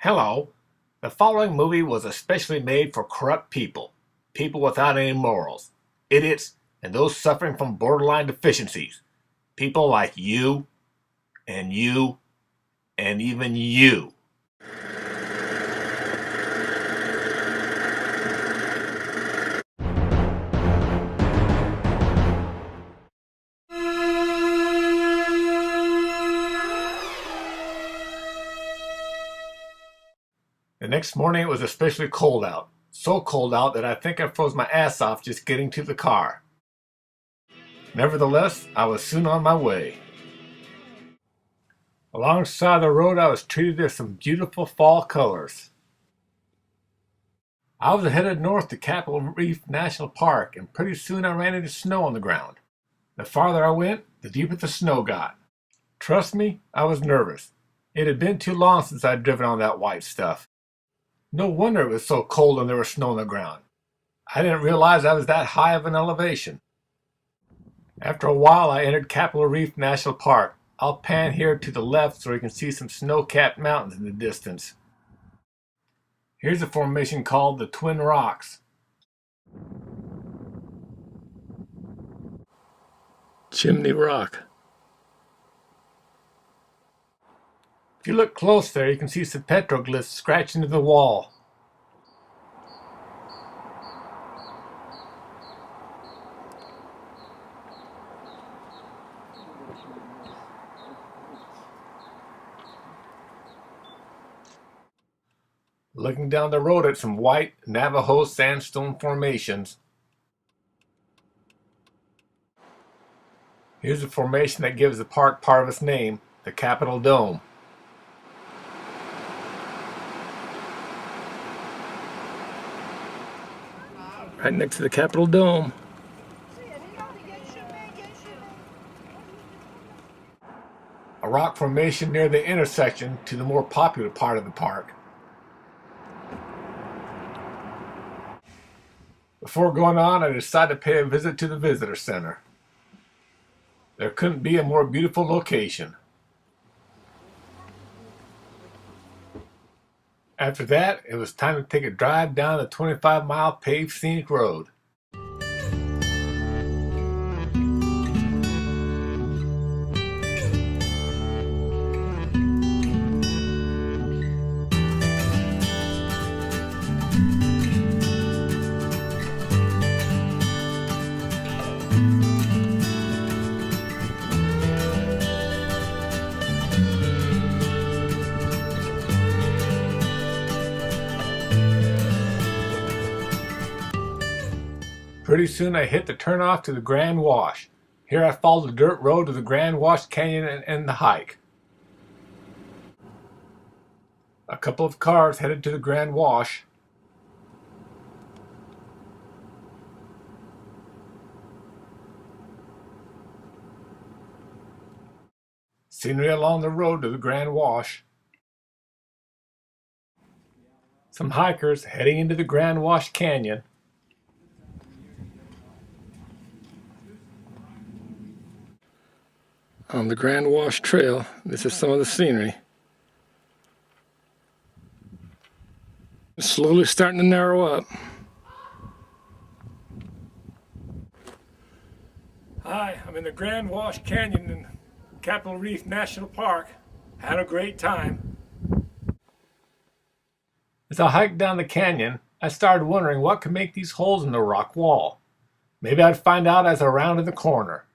Hello. The following movie was especially made for corrupt people, people without any morals, idiots, and those suffering from borderline deficiencies. People like you, and you, and even you. The next morning it was especially cold out. So cold out that I think I froze my ass off just getting to the car. Nevertheless, I was soon on my way. Alongside the road I was treated to some beautiful fall colors. I was headed north to Capitol Reef National Park, and pretty soon I ran into snow on the ground. The farther I went, the deeper the snow got. Trust me, I was nervous. It had been too long since I'd driven on that white stuff. No wonder it was so cold and there was snow on the ground. I didn't realize I was that high of an elevation. After a while, I entered Capitol Reef National Park. I'll pan here to the left so you can see some snow-capped mountains in the distance. Here's a formation called the Twin Rocks. Chimney Rock. If you look close there, you can see some petroglyphs scratched into the wall. Looking down the road at some white Navajo sandstone formations. Here's a formation that gives the park part of its name, the Capitol Dome. Right next to the Capitol Dome. A rock formation near the intersection to the more popular part of the park. Before going on, I decided to pay a visit to the visitor center. There couldn't be a more beautiful location. After that, it was time to take a drive down the 25-mile paved scenic road. Pretty soon I hit the turnoff to the Grand Wash. Here I followed the dirt road to the Grand Wash Canyon and the hike. A couple of cars headed to the Grand Wash. Scenery along the road to the Grand Wash. Some hikers heading into the Grand Wash Canyon. On the Grand Wash Trail, this is some of the scenery. It's slowly starting to narrow up. Hi, I'm in the Grand Wash Canyon in Capitol Reef National Park. Had a great time. As I hiked down the canyon, I started wondering what could make these holes in the rock wall. Maybe I'd find out as I rounded the corner.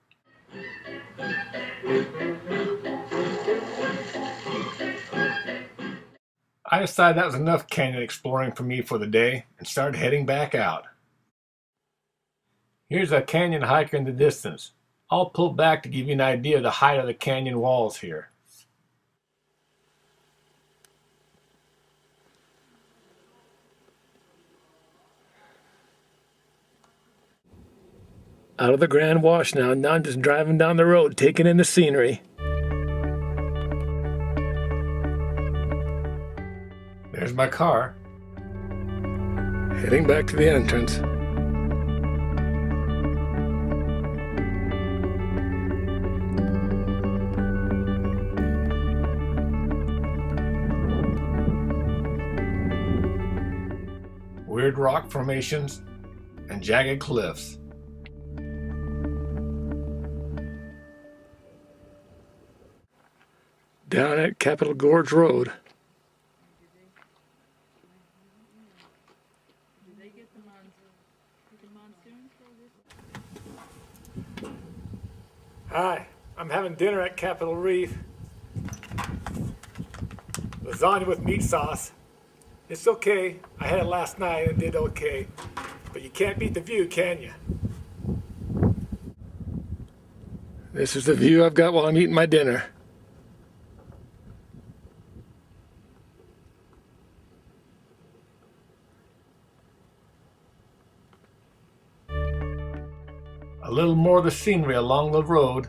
I decided that was enough canyon exploring for me for the day and started heading back out. Here's a canyon hiker in the distance. I'll pull back to give you an idea of the height of the canyon walls here. Out of the Grand Wash now. Now I'm just driving down the road, taking in the scenery. There's my car. Heading back to the entrance. weird rock formations, and jagged cliffs. Down at Capitol Gorge Road. Do they get the monsoons? Hi, I'm having dinner at Capitol Reef. Lasagna with meat sauce. It's okay. I had it last night and did okay. But you can't beat the view, can you? This is the view I've got while I'm eating my dinner. A little more of the scenery along the road.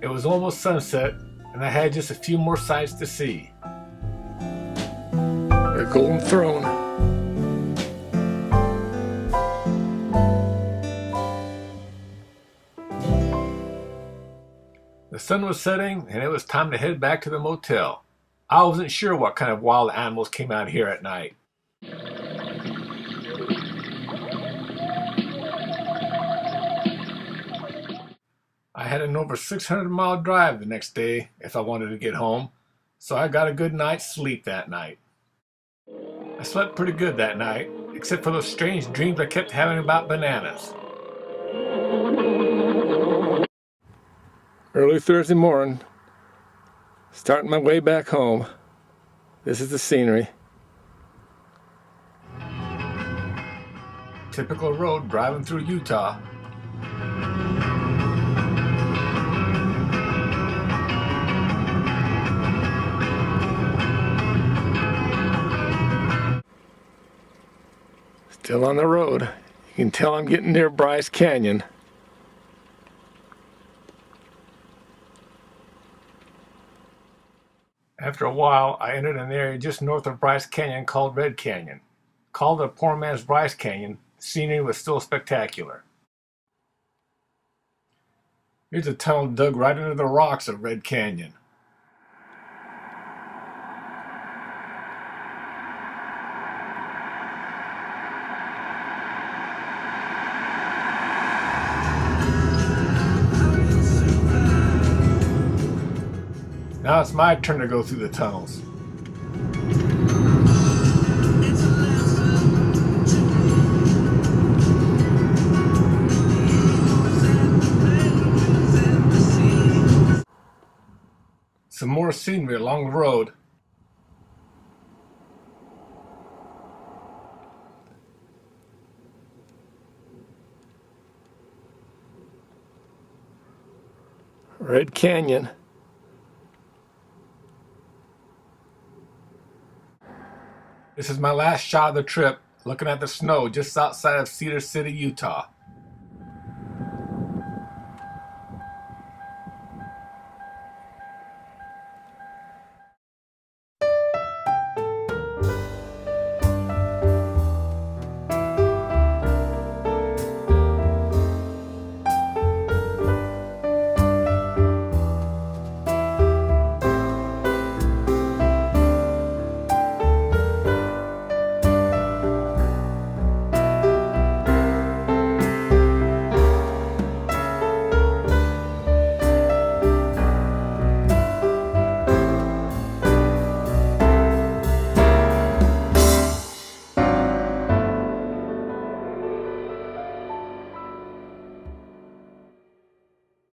It was almost sunset, and I had just a few more sights to see. The Golden Throne. The sun was setting, and it was time to head back to the motel. I wasn't sure what kind of wild animals came out here at night. I had an over 600-mile drive the next day if I wanted to get home, so I got a good night's sleep that night. I slept pretty good that night, except for those strange dreams I kept having about bananas. Early Thursday morning, starting my way back home. This is the scenery. Typical road driving through Utah. Still on the road. You can tell I'm getting near Bryce Canyon. After a while, I entered an area just north of Bryce Canyon called Red Canyon. Called a poor man's Bryce Canyon, the scenery was still spectacular. Here's a tunnel dug right into the rocks of Red Canyon. Now it's my turn to go through the tunnels. Some more scenery along the road. Red Canyon. This is my last shot of the trip, looking at the snow just outside of Cedar City, Utah.